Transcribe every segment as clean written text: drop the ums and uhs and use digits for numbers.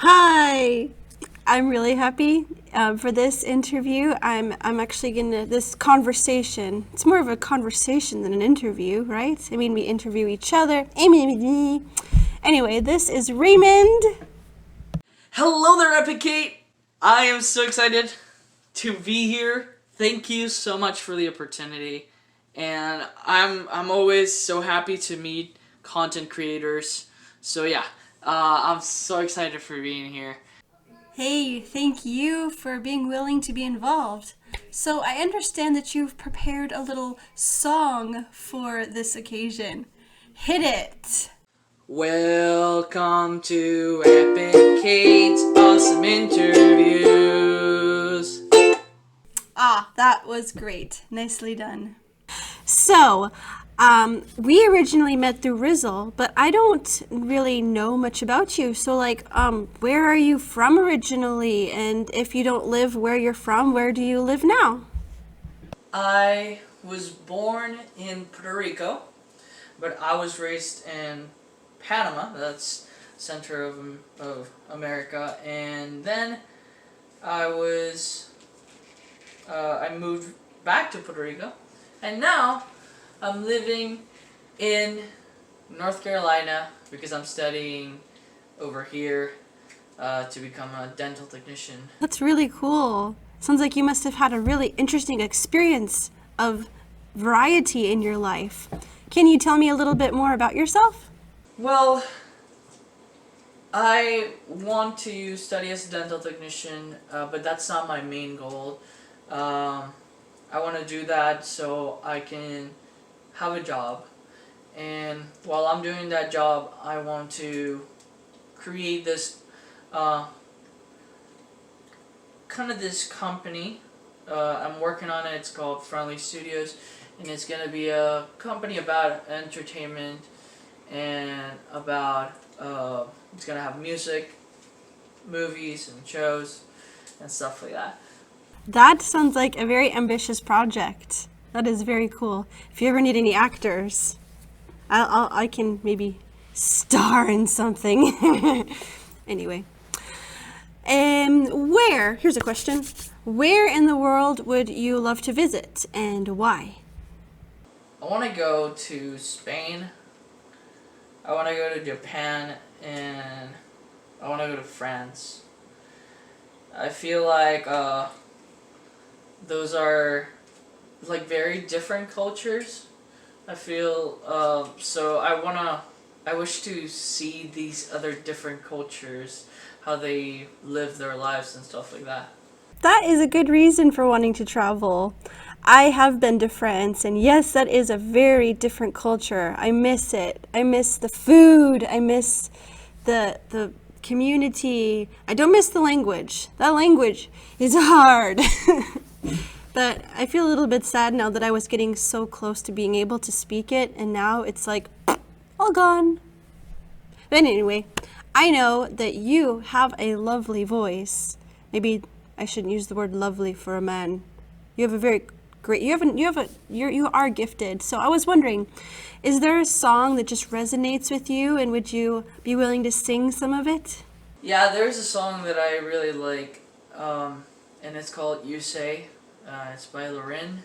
Hi, I'm really happy for this interview. I'm actually gonna this conversation. It's more of a conversation than an interview, right? I mean, we interview each other. Anyway, this is Raymond. Hello there, Epic Kate! I am so excited to be here. Thank you so much for the opportunity, and I'm always so happy to meet content creators. So yeah, I'm so excited for being here. Hey, thank you for being willing to be involved. So I understand that you've prepared a little song for this occasion. Hit it. Welcome to Epic Kate's awesome interviews. Ah, that was great. Nicely done. So, we originally met through Rizzle, but I don't really know much about you. So, where are you from originally? And if you don't live where you're from, where do you live now? I was born in Puerto Rico, but I was raised in Panama. That's center of America, and then I moved back to Puerto Rico, and now I'm living in North Carolina because I'm studying over here to become a dental technician. That's really cool. Sounds like you must have had a really interesting experience of variety in your life. Can you tell me a little bit more about yourself? Well, I want to study as a dental technician, but that's not my main goal. I want to do that so I can have a job, and while I'm doing that job, I want to create this this company. I'm working on it. It's called Friendly Studios, and it's gonna be a company about entertainment and about it's gonna have music, movies, and shows and stuff like that. That sounds like a very ambitious project. That is very cool. If you ever need any actors, I can maybe star in something. Anyway, here's a question. Where in the world would you love to visit and why? I want to go to Spain. I want to go to Japan, and I want to go to France. I feel like those are like very different cultures. I feel so I wish to see these other different cultures, how they live their lives and stuff like that. That is a good reason for wanting to travel. I have been to France, and yes, that is a very different culture. I miss it. I miss the food. I miss the community. I don't miss the language. That language is hard. But I feel a little bit sad now that I was getting so close to being able to speak it, and now it's like all gone. But anyway, I know that you have a lovely voice. Maybe I shouldn't use the word lovely for a man. You have a very great, you are gifted. So I was wondering, is there a song that just resonates with you, and would you be willing to sing some of it? Yeah, there's a song that I really like, and it's called You Say. It's by Lorin,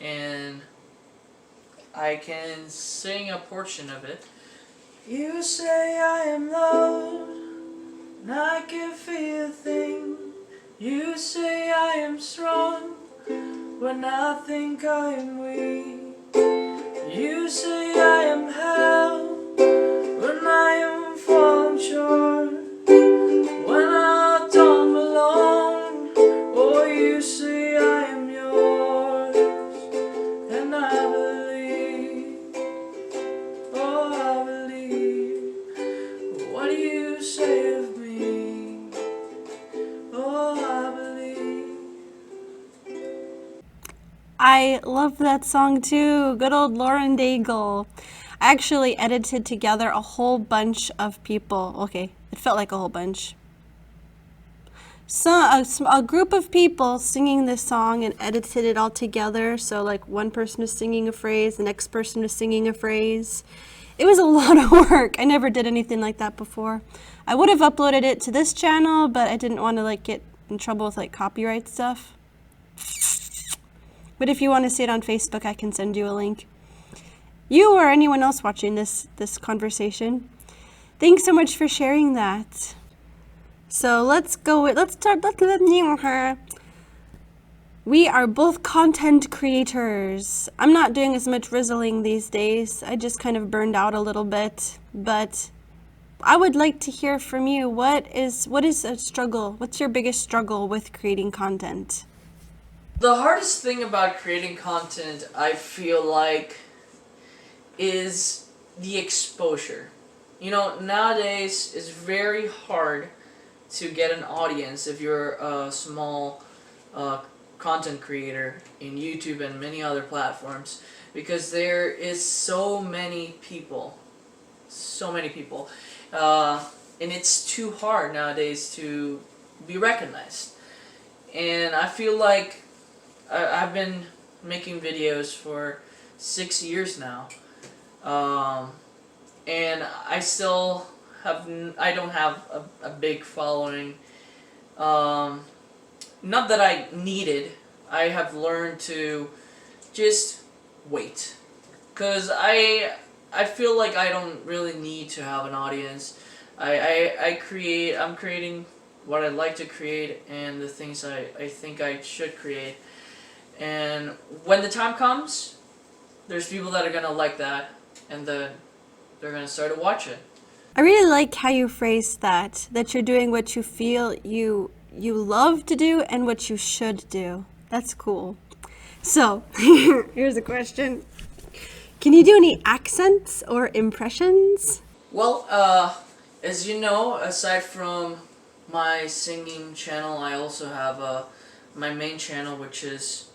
and I can sing a portion of it. You say I am loved, and I can feel a thing. You say I am strong, when I think I am weak. You say I am held, when I am falling short. When I tumble on, oh, you say I am yours, and I believe, oh, I believe. What do you say of me? Oh, I believe. I love that song too. Good old Lauren Daigle. I actually edited together a whole bunch of people. Okay, it felt like a whole bunch. So a group of people singing this song and edited it all together. So like one person was singing a phrase, the next person was singing a phrase. It was a lot of work. I never did anything like that before. I would have uploaded it to this channel, but I didn't want to like get in trouble with like copyright stuff. But if you want to see it on Facebook, I can send you a link. You or anyone else watching this conversation, thanks so much for sharing that. So let's start. We are both content creators. I'm not doing as much rizzling these days. I just kind of burned out a little bit, but I would like to hear from you. What is a struggle? What's your biggest struggle with creating content? The hardest thing about creating content, I feel like, is the exposure. You know, nowadays it's very hard to get an audience if you're a small content creator in YouTube and many other platforms, because there is so many people, and it's too hard nowadays to be recognized. And I feel like I've been making videos for 6 years now, and I still don't have a big following. Not that I needed. I have learned to just wait, cause I feel like I don't really need to have an audience. I'm creating what I like to create and the things I think I should create. And when the time comes, there's people that are gonna like that, and they're gonna start to watch it. I really like how you phrased that you're doing what you feel you love to do and what you should do. That's cool. So, here's a question. Can you do any accents or impressions? Well, as you know, aside from my singing channel, I also have my main channel, which is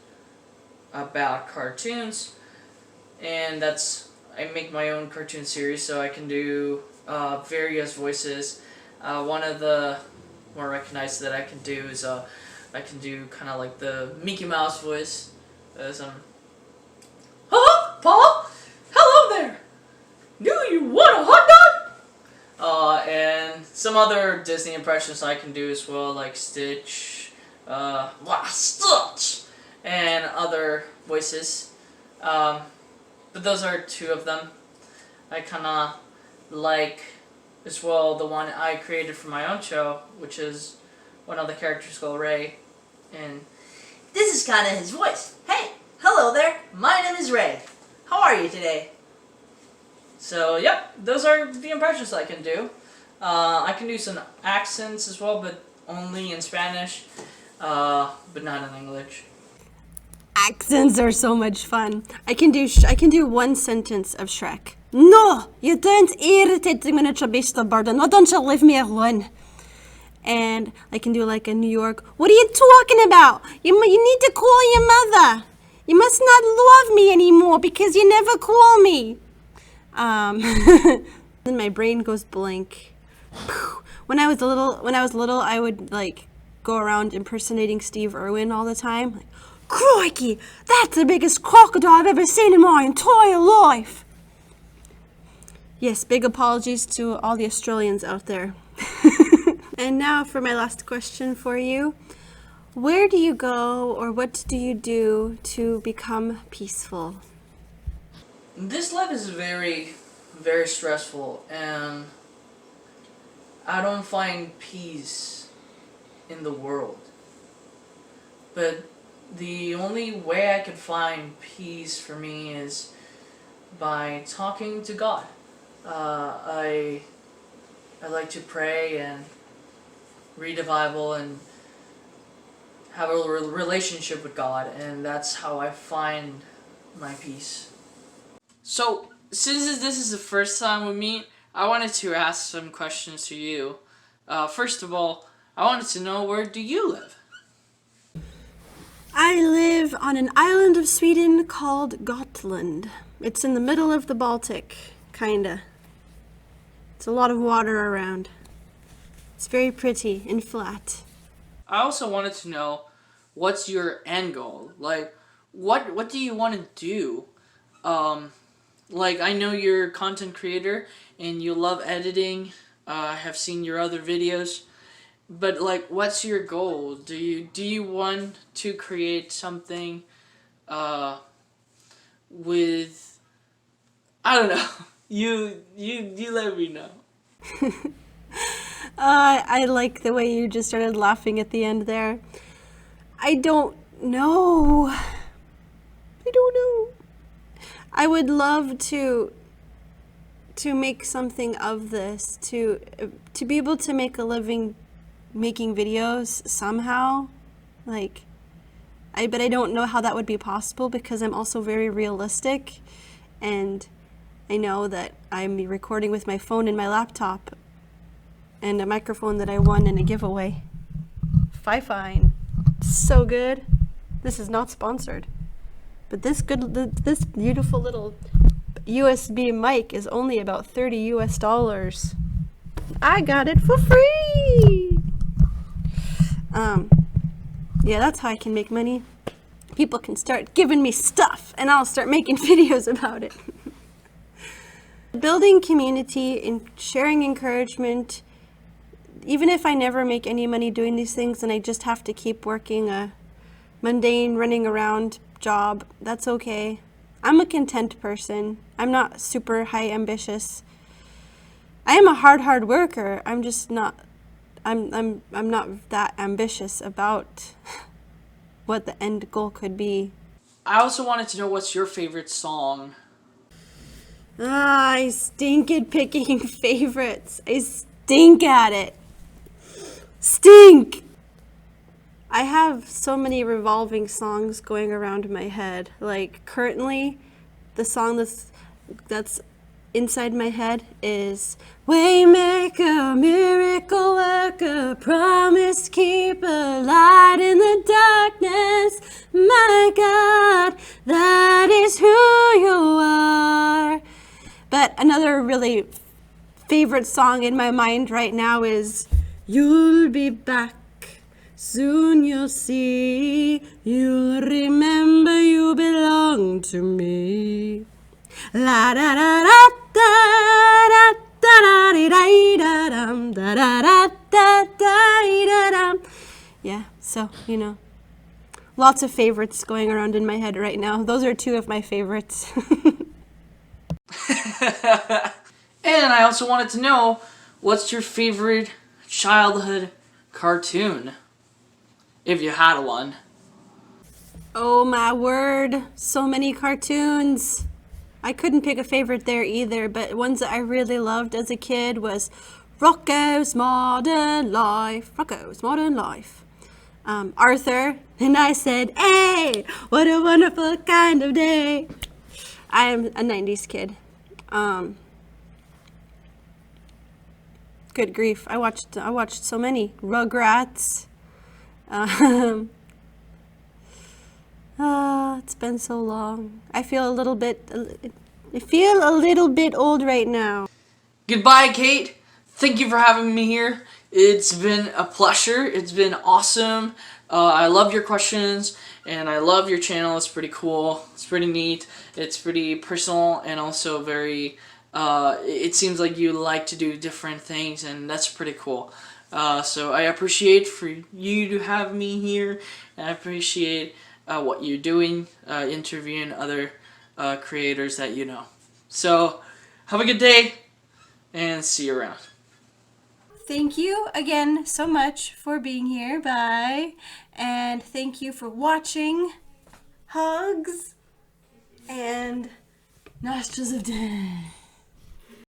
about cartoons, and I make my own cartoon series, so I can do various voices. One of the more recognized that I can do is I can do kind of like the Mickey Mouse voice. Hello, Paul. Hello there. Do you want a hot dog? And some other Disney impressions I can do as well, like Stitch, Stitch, and other voices. But those are two of them. I kind of like as well the one I created for my own show, which is one of the characters called Ray, and this is kind of his voice. Hey, hello there, my name is Ray. How are you today? So yep, those are the impressions I can do. I can do some accents as well, but only in Spanish, but not in English. Accents are so much fun. I can do one sentence of Shrek. No, you don't irritate the miniature beast of burden. Why don't you leave me alone? And I can do like a New York. What are you talking about? You need to call your mother. You must not love me anymore because you never call me. Then my brain goes blank. When I was little, I would like go around impersonating Steve Irwin all the time. Like, crikey, that's the biggest crocodile I've ever seen in my entire life. Yes, big apologies to all the Australians out there. And now for my last question for you. Where do you go or what do you do to become peaceful? This life is very, very stressful, and I don't find peace in the world. But the only way I can find peace for me is by talking to God. I like to pray and read the Bible and have a relationship with God, and that's how I find my peace. So, since this is the first time we meet, I wanted to ask some questions to you. First of all, I wanted to know, where do you live? I live on an island of Sweden called Gotland. It's in the middle of the Baltic, kinda. It's a lot of water around. It's very pretty and flat. I also wanted to know, what's your end goal? Like, what do you want to do like, I know you're a content creator and you love editing. I have seen your other videos. But, like, what's your goal? Do you want to create something with, I don't know. You let me know. I like the way you just started laughing at the end there. I don't know. I don't know. I would love to make something of this, to be able to make a living making videos somehow. Like, but I don't know how that would be possible because I'm also very realistic, and I know that I'm recording with my phone and my laptop and a microphone that I won in a giveaway. Fine. So good. This is not sponsored. But this beautiful little USB mic is only about $30. I got it for free. Yeah, that's how I can make money. People can start giving me stuff and I'll start making videos about it. Building community and sharing encouragement. Even if I never make any money doing these things and I just have to keep working a mundane running around job, that's okay. I'm a content person. I'm not super high ambitious. I am a hard worker. I'm just not I'm not that ambitious about what the end goal could be. I also wanted to know what's your favorite song. I stink at picking favorites. I stink at it. Stink! I have so many revolving songs going around my head. Like, currently, the song that's inside my head is Waymaker, miracle worker, promise keeper, light in the darkness. My God, that is who you are. But another really favorite song in my mind right now is You'll be back, soon you'll see, you'll remember you belong to me. La da da da da da da da da da da da da da. Yeah, so, lots of favorites going around in my head right now. Those are two of my favorites. And I also wanted to know, what's your favorite childhood cartoon? If you had one. Oh my word, so many cartoons. I couldn't pick a favorite there either, but ones that I really loved as a kid was Rocko's Modern Life. Arthur, and I said, hey, what a wonderful kind of day. I am a 90s kid. Good grief, I watched so many. Rugrats. It's been so long. I feel a little bit old right now. Goodbye, Kate. Thank you for having me here. It's been a pleasure. It's been awesome. I love your questions, and I love your channel. It's pretty cool. It's pretty neat. It's pretty personal, and also very, it seems like you like to do different things, and that's pretty cool. So I appreciate for you to have me here, and I appreciate what you're doing, interviewing other creators that you know. So have a good day, and see you around. Thank you again so much for being here. Bye. And thank you for watching. Hugs and nostrils of death.